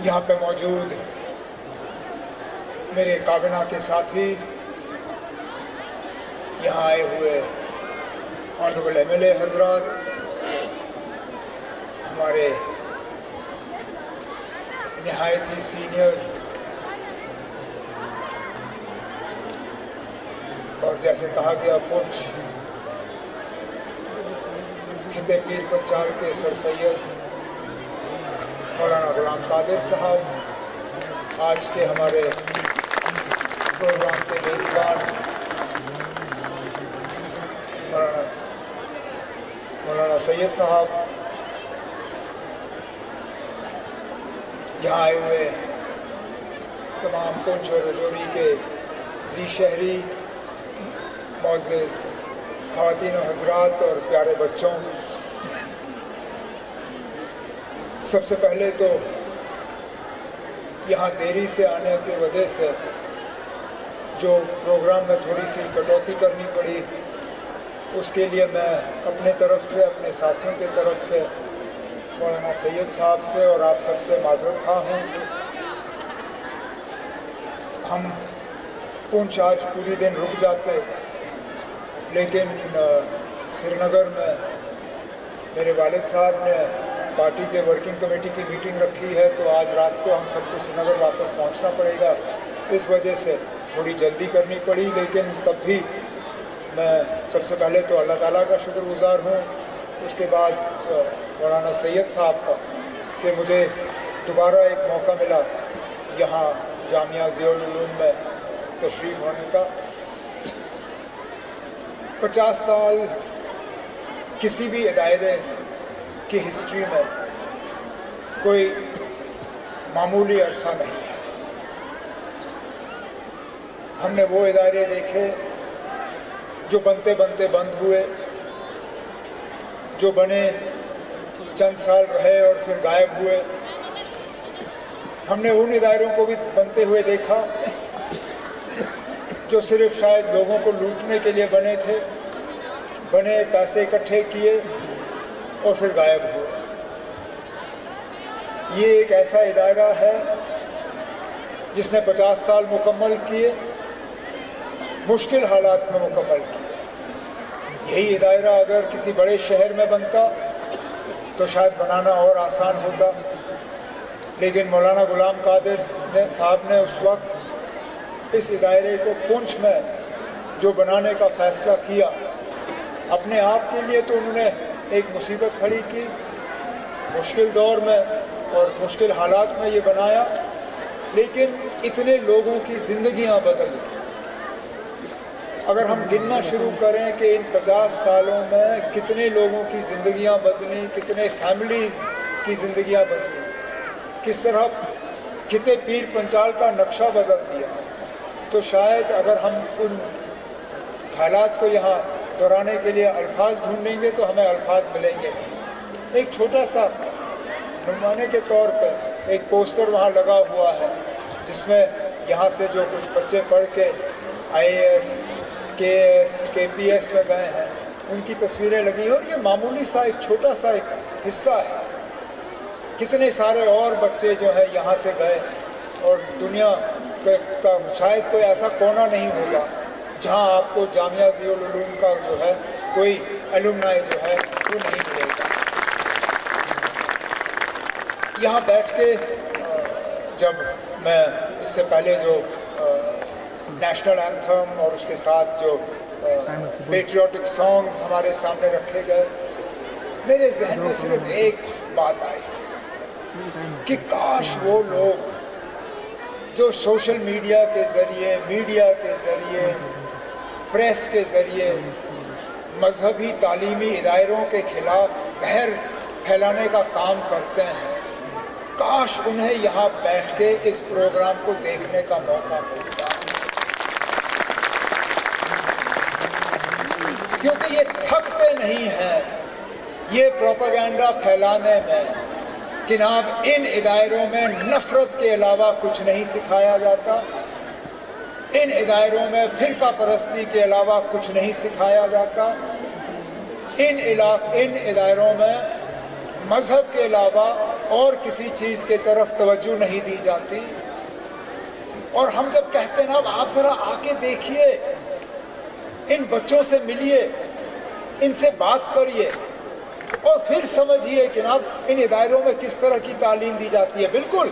یہاں پہ موجود میرے کابینہ کے ساتھی، یہاں آئے ہوئے آنریبل ایم ایل اے حضرات، ہمارے نہایت ہی سینئر اور جیسے کہا گیا پنچ خطے پیر پنچال کے سر سید مولانا غلام قادر صاحب، آج کے ہمارے پروگرام کے میزبان مولانا سید صاحب، یہاں آئے ہوئے تمام پنچ اور رجوری کے ذی شہری، معزز خواتین و حضرات اور پیارے بچوں، سب سے پہلے تو یہاں دیری سے آنے کی وجہ سے جو پروگرام میں تھوڑی سی کٹوتی کرنی پڑی، اس کے لیے میں اپنے طرف سے، اپنے ساتھیوں کی طرف سے، مولانا سید صاحب سے اور آپ سب سے معذرت خواہ ہوں۔ ہم پونچھ آج پوری دن رک جاتے، لیکن سری نگر میں میرے والد صاحب نے پارٹی کے ورکنگ کمیٹی کی میٹنگ رکھی ہے، تو آج رات کو ہم سب کو سری نگر واپس پہنچنا پڑے گا، اس وجہ سے تھوڑی جلدی کرنی پڑی، لیکن تب بھی میں سب سے پہلے تو اللہ تعالیٰ کا شکر گزار ہوں، اس کے بعد مولانا سید صاحب کا کہ مجھے دوبارہ ایک موقع ملا یہاں جامعہ ضیاء العلوم میں تشریف ہونے کا۔ 50 سال کسی بھی ادارے کی ہسٹری میں کوئی معمولی عرصہ نہیں ہے۔ ہم نے وہ ادارے دیکھے جو بنتے بنتے بند ہوئے، جو بنے چند سال رہے اور پھر غائب ہوئے۔ ہم نے ان اداروں کو بھی بنتے ہوئے دیکھا جو صرف شاید لوگوں کو لوٹنے کے لیے بنے تھے، بنے، پیسے اکٹھے کیے اور پھر غائب ہوئے۔ یہ ایک ایسا ادارہ ہے جس نے 50 سال مکمل کیے، مشکل حالات میں مکمل کیے۔ یہی ادارہ اگر کسی بڑے شہر میں بنتا تو شاید بنانا اور آسان ہوتا، لیکن مولانا غلام قادر صاحب نے اس وقت اس ادارے کو پونچھ میں جو بنانے کا فیصلہ کیا، اپنے آپ کے لیے تو انہوں نے ایک مصیبت کھڑی کی، مشکل دور میں اور مشکل حالات میں یہ بنایا، لیکن اتنے لوگوں کی زندگیاں بدل گئی۔ اگر ہم گننا شروع کریں کہ ان 50 سالوں میں کتنے لوگوں کی زندگیاں بدلیں، کتنے فیملیز کی زندگیاں بدلیں، کس طرح خطے پیر پنچال کا نقشہ بدل دیا، تو شاید اگر ہم ان حالات کو یہاں دہرانے کے لیے الفاظ ڈھونڈیں گے تو ہمیں الفاظ ملیں گے نہیں۔ ایک چھوٹا سا نمانے کے طور پر ایک پوسٹر وہاں لگا ہوا ہے جس میں یہاں سے جو کچھ بچے پڑھ کے IAS KS KPS میں گئے ہیں ان کی تصویریں لگی ہیں، اور یہ معمولی سا ایک چھوٹا سا ایک حصہ ہے۔ کتنے سارے اور بچے جو ہیں یہاں سے گئے، اور دنیا کا شاید کوئی ایسا کونا نہیں ہوگا جہاں آپ کو جامعہ ضیاء العلوم کا جو ہے کوئی الومنائی جو ہے وہ نہیں ملے گا۔ یہاں بیٹھ کے جب میں اس سے پہلے جو نیشنل اینتھم اور اس کے ساتھ جو پیٹریوٹک سانگز ہمارے سامنے رکھے گئے، میرے ذہن میں صرف ایک بات آئی کہ کاش وہ لوگ جو سوشل میڈیا کے ذریعے، میڈیا کے ذریعے، پریس کے ذریعے مذہبی تعلیمی اداروں کے خلاف زہر پھیلانے کا کام کرتے ہیں، کاش انہیں یہاں بیٹھ کے اس پروگرام کو دیکھنے کا موقع ملتا، کیونکہ یہ تھکتے نہیں ہیں یہ پروپیگنڈا پھیلانے میں کہ جناب ان اداروں میں نفرت کے علاوہ کچھ نہیں سکھایا جاتا، ان اداروں میں فرقہ پرستی کے علاوہ کچھ نہیں سکھایا جاتا، ان اداروں میں مذہب کے علاوہ اور کسی چیز کے طرف توجہ نہیں دی جاتی. اور ہم جب کہتے ہیں نا آپ ذرا آ کے دیکھیے, ان بچوں سے ملیے, ان سے بات کریے اور پھر سمجھیے کہ نا ان اداروں میں کس طرح کی تعلیم دی جاتی ہے. بالکل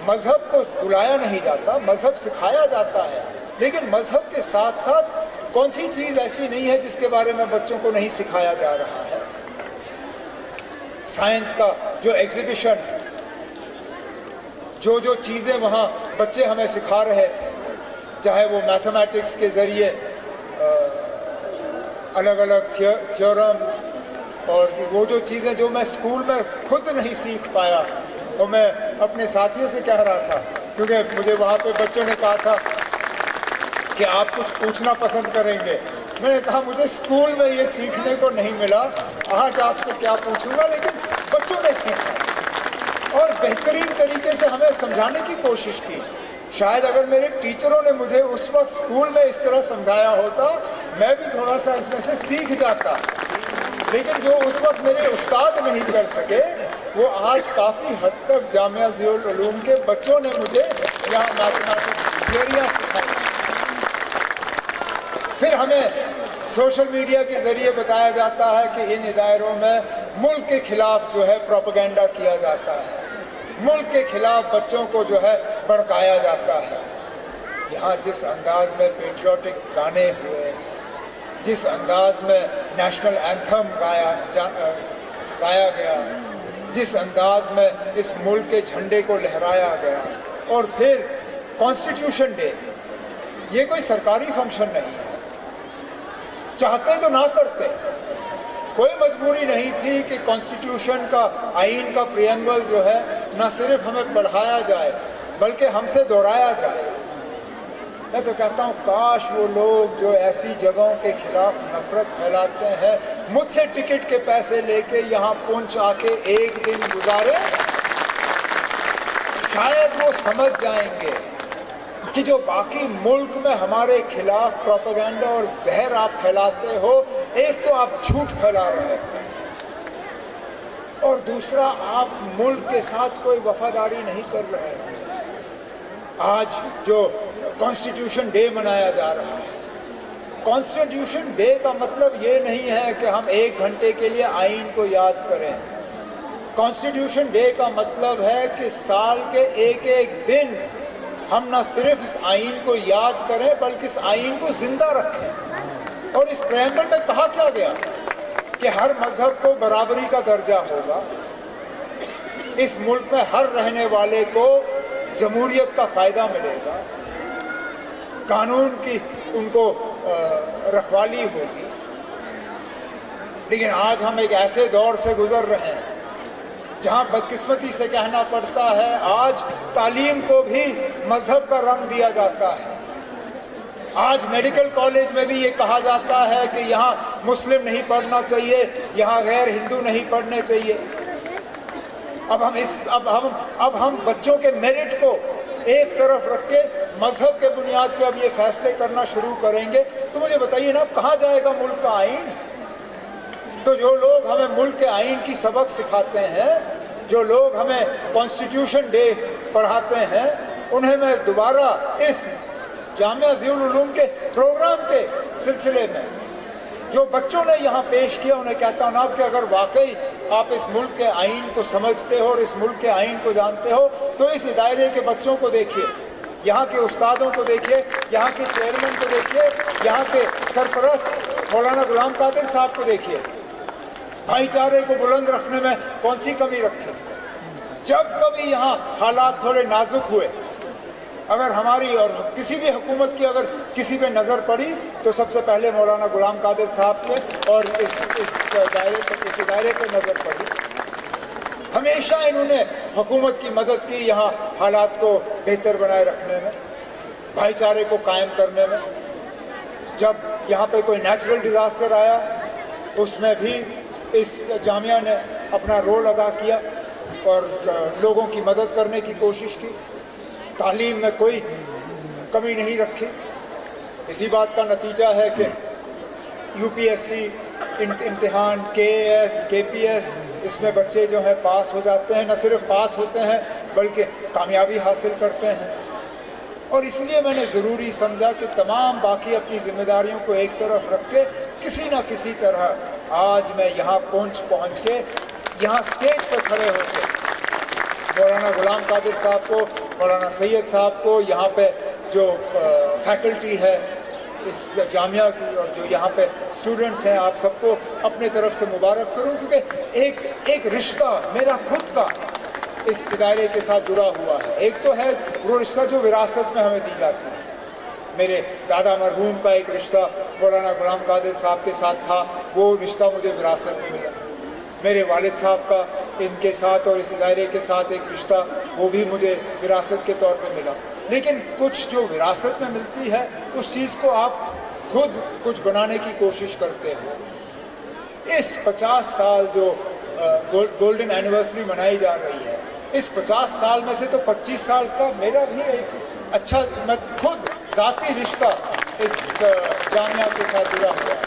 مذہب کو بلایا نہیں جاتا, مذہب سکھایا جاتا ہے, لیکن مذہب کے ساتھ ساتھ کون سی چیز ایسی نہیں ہے جس کے بارے میں بچوں کو نہیں سکھایا جا رہا ہے. سائنس کا جو ایگزیبیشن, جو چیزیں وہاں بچے ہمیں سکھا رہے, چاہے وہ میتھمیٹکس کے ذریعے الگ الگ تھیورمز, اور وہ جو چیزیں جو میں اسکول میں خود نہیں سیکھ پایا, وہ میں اپنے ساتھیوں سے کہہ رہا تھا, کیونکہ مجھے وہاں پہ بچوں نے کہا تھا کہ آپ کچھ پوچھنا پسند کریں گے. میں نے کہا مجھے اسکول میں یہ سیکھنے کو نہیں ملا, آج آپ سے کیا پوچھوں گا, لیکن بچوں نے سیکھا اور بہترین طریقے سے ہمیں سمجھانے کی کوشش کی. شاید اگر میرے ٹیچروں نے مجھے اس وقت اسکول میں اس طرح سمجھایا ہوتا, میں بھی تھوڑا سا اس میں سے سیکھ جاتا, لیکن جو اس وقت میرے استاد نہیں کر سکے, وہ آج کافی حد تک جامعہ ضیاء العلوم کے بچوں نے مجھے یہاں میتھمیٹکس تھیوریاں سکھائی. پھر ہمیں سوشل میڈیا کے ذریعے بتایا جاتا ہے کہ ان اداروں میں ملک کے خلاف جو ہے پروپیگنڈا کیا جاتا ہے, ملک کے خلاف بچوں کو جو ہے بھڑکایا جاتا ہے. یہاں جس انداز میں پیٹریوٹک گانے ہوئے, جس انداز میں نیشنل اینتھم گایا گیا, جس انداز میں اس ملک کے جھنڈے کو لہرایا گیا, اور پھر کانسٹیٹیوشن ڈے, یہ کوئی سرکاری فنکشن نہیں ہے. چاہتے تو نہ کرتے, کوئی مجبوری نہیں تھی کہ کانسٹیٹیوشن کا, آئین کا پریمبل جو ہے نہ صرف ہمیں پڑھایا جائے بلکہ ہم سے دہرایا جائے. میں تو کہتا ہوں کاش وہ لوگ جو ایسی جگہوں کے خلاف نفرت پھیلاتے ہیں مجھ سے ٹکٹ کے پیسے لے کے یہاں پہنچ آ کے ایک دن گزارے, شاید وہ سمجھ جائیں گے کہ جو باقی ملک میں ہمارے خلاف پروپیگنڈا اور زہر آپ پھیلاتے ہو, ایک تو آپ جھوٹ پھیلا رہے ہیں, اور دوسرا آپ ملک کے ساتھ کوئی وفاداری نہیں کر رہے ہیں. آج جو کانسٹیٹیوشن ڈے منایا جا رہا ہے, کانسٹیٹیوشن ڈے کا مطلب یہ نہیں ہے کہ ہم 1 گھنٹے کے لیے آئین کو یاد کریں. کانسٹیٹیوشن ڈے کا مطلب ہے کہ سال کے ایک ایک دن ہم نہ صرف اس آئین کو یاد کریں بلکہ اس آئین کو زندہ رکھیں. اور اس پریمبل میں کہا کیا گیا کہ ہر مذہب کو برابری کا درجہ ہوگا, اس ملک میں ہر رہنے والے کو جمہوریت کا فائدہ ملے گا, قانون کی ان کو رکھوالی ہوگی. لیکن آج ہم ایک ایسے دور سے گزر رہے ہیں جہاں بدقسمتی سے کہنا پڑتا ہے آج تعلیم کو بھی مذہب کا رنگ دیا جاتا ہے. آج میڈیکل کالج میں بھی یہ کہا جاتا ہے کہ یہاں مسلم نہیں پڑھنا چاہیے, یہاں غیر ہندو نہیں پڑھنے چاہیے. اب ہم بچوں کے میرٹ کو ایک طرف رکھ کے مذہب کے بنیاد پہ اب یہ فیصلے کرنا شروع کریں گے, تو مجھے بتائیے نا اب کہاں جائے گا ملک کا آئین؟ تو جو لوگ ہمیں ملک کے آئین کی سبق سکھاتے ہیں, جو لوگ ہمیں کانسٹیٹیوشن ڈے پڑھاتے ہیں, انہیں میں دوبارہ اس جامعہ ضیاء العلوم کے پروگرام کے سلسلے میں جو بچوں نے یہاں پیش کیا انہیں کہتا ہوں نا کہ اگر واقعی آپ اس ملک کے آئین کو سمجھتے ہو اور اس ملک کے آئین کو جانتے ہو تو اس ادارے کے بچوں کو دیکھیے, یہاں کے استادوں کو دیکھیے, یہاں کے چیئرمین کو دیکھیے, یہاں کے سرپرست مولانا غلام قادر صاحب کو دیکھیے. بھائی چارے کو بلند رکھنے میں کون سی کمی رکھی. جب کبھی یہاں حالات تھوڑے نازک ہوئے, اگر ہماری اور کسی بھی حکومت کی اگر کسی پہ نظر پڑی تو سب سے پہلے مولانا غلام قادر صاحب پہ اور اس دائرے پہ نظر پڑی. ہمیشہ انہوں نے حکومت کی مدد کی یہاں حالات کو بہتر بنائے رکھنے میں, بھائی چارے کو قائم کرنے میں. جب یہاں پہ کوئی نیچرل ڈیزاسٹر آیا اس میں بھی اس جامعہ نے اپنا رول ادا کیا اور لوگوں کی مدد کرنے کی کوشش کی. تعلیم میں کوئی کمی نہیں رکھی. اسی بات کا نتیجہ ہے کہ UPSC امتحان KAS KPS اس میں بچے جو ہیں پاس ہو جاتے ہیں، نہ صرف پاس ہوتے ہیں بلکہ کامیابی حاصل کرتے ہیں۔ اور اس لیے میں نے ضروری سمجھا کہ تمام باقی اپنی ذمہ داریوں کو ایک طرف رکھ کے کسی نہ کسی طرح آج میں یہاں پہنچ کے یہاں اسٹیج پہ کھڑے ہو کے مولانا غلام قادر صاحب کو، مولانا سید صاحب کو، یہاں پہ جو فیکلٹی ہے اس جامعہ کی اور جو یہاں پہ اسٹوڈنٹس ہیں، آپ سب کو اپنے طرف سے مبارک کروں، کیونکہ ایک رشتہ میرا خود کا اس ادارے کے ساتھ جڑا ہوا ہے۔ ایک تو ہے وہ رشتہ جو وراثت میں ہمیں دی جاتی ہے، میرے دادا مرحوم کا ایک رشتہ مولانا غلام قادر صاحب کے ساتھ تھا، وہ رشتہ مجھے وراثت میں ملا۔ میرے والد صاحب کا ان کے ساتھ اور اس ادارے کے ساتھ ایک رشتہ، وہ بھی مجھے وراثت کے طور پہ ملا۔ لیکن کچھ جو وراثت میں ملتی ہے اس چیز کو آپ خود کچھ بنانے کی کوشش کرتے ہو۔ اس 50 سال جو گولڈن اینیورسری منائی جا رہی ہے، اس 50 سال میں سے تو 25 سال کا میرا بھی ایک اچھا خود ذاتی رشتہ اس جامعہ کے ساتھ جڑا ہوا ہے۔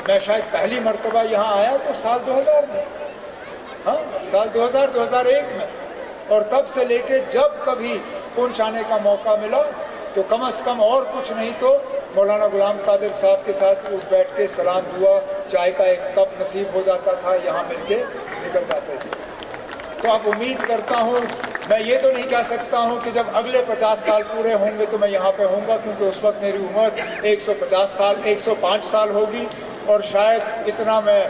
میں شاید پہلی مرتبہ یہاں آیا تو سال 2000 میں، سال 2001 میں، اور تب سے لے کے جب کبھی پونچھ آنے کا موقع ملا تو کم از کم اور کچھ نہیں تو مولانا غلام قادر صاحب کے ساتھ اٹھ بیٹھ کے سلام دعا، چائے کا ایک کپ نصیب ہو جاتا تھا، یہاں مل کے نکل جاتے تھے۔ تو اب امید کرتا ہوں، میں یہ تو نہیں کہہ سکتا ہوں کہ جب اگلے 50 سال پورے ہوں گے تو میں یہاں پہ ہوں گا، کیونکہ اس وقت میری عمر 105 سال ہوگی اور شاید اتنا میں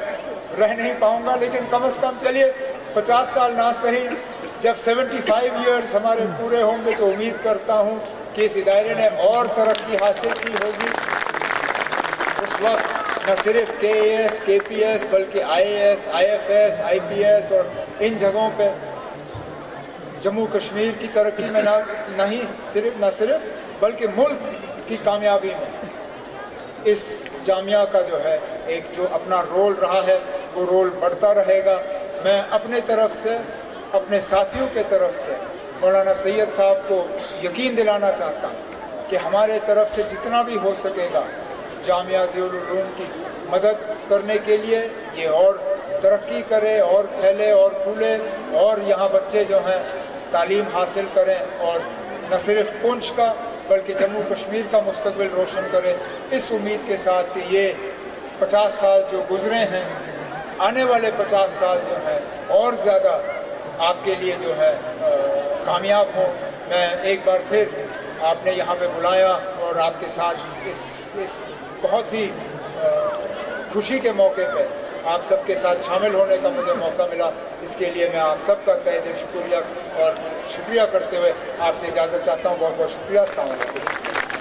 رہ نہیں پاؤں گا، لیکن کم از کم چلیے 50 سال نہ صحیح، جب 75 ایئرز ہمارے پورے ہوں گے تو امید کرتا ہوں کہ اس ادارے نے اور ترقی حاصل کی ہوگی۔ اس وقت نہ صرف KAS KPS بلکہ IAS IFS IPS اور ان جگہوں پہ جموں کشمیر کی ترقی میں نہ صرف بلکہ ملک کی کامیابی میں اس جامعہ کا جو ہے ایک جو اپنا رول رہا ہے وہ رول بڑھتا رہے گا۔ میں اپنے طرف سے، اپنے ساتھیوں کے طرف سے مولانا سید صاحب کو یقین دلانا چاہتا ہوں کہ ہمارے طرف سے جتنا بھی ہو سکے گا جامعہ ضیاء العلوم کی مدد کرنے کے لیے، یہ اور ترقی کرے اور پھیلے اور پھولے اور یہاں بچے جو ہیں تعلیم حاصل کریں اور نہ صرف پونچھ کا بلکہ جموں کشمیر کا مستقبل روشن کرے، اس امید کے ساتھ کہ یہ 50 سال جو گزرے ہیں، آنے والے 50 سال جو ہیں اور زیادہ آپ کے لیے جو ہے کامیاب ہوں۔ میں ایک بار پھر آپ نے یہاں پہ بلایا اور آپ کے ساتھ اس بہت ہی خوشی کے موقع پہ آپ سب کے ساتھ شامل ہونے کا مجھے موقع ملا، اس کے لیے میں آپ سب کا تہ دل شکریہ کرتے ہوئے آپ سے اجازت چاہتا ہوں۔ بہت بہت شکریہ، السلام علیکم۔